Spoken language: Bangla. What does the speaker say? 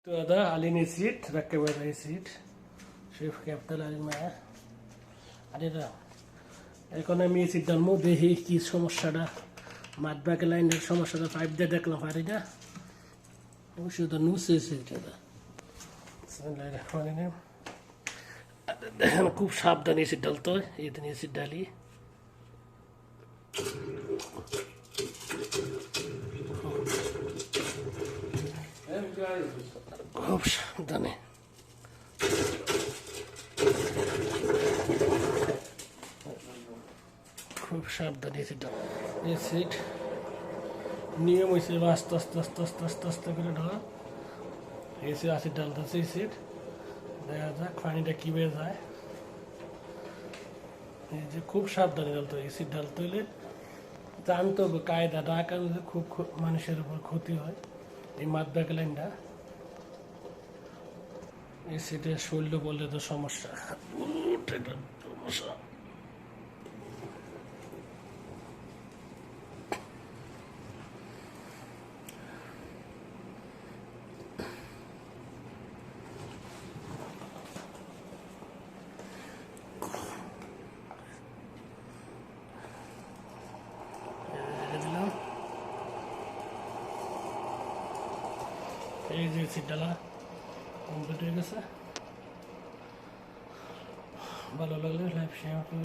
তো هذا عليه نسيت ركب هذا نسيت شوف كيف طلع لي معاه عليه এখন আমি এই সিটটার মধ্যে দেখি কি সমস্যাটা মাঠ ব্যাক লাইনের সমস্যাটা পাইপ দিয়ে দেখলাম পারি না অবশ্যই তো নুস হয়েছে এটা দেখেন খুব সাবধানে এসিড ডালতে হয় এই দিন এসিড ডালি খুব সাবধানে খুব সাবধানে এসিড নিয়ম হয়েছে আস্তে আস্তে আস্তে আস্তে আস্তে আস্তে করে ঢালা এসে অ্যাসিড ডালতেছে এসিড দেখা যাক পানিটা কীভাবে যায় এই যে খুব সাবধানে ডালতে হয় এসিড ডালতে হলে জানতে হবে কায়দা না কারণে খুব মানুষের উপর ক্ষতি হয় এই মাদব্যাক লাইনটা এসিডের শৈল্য বললে তো সমস্যা সমস্যা এই যে সিটডালা কমপ্লিট হয়ে গেছে ভালো লাগলে লাইভ শেয়ার করুন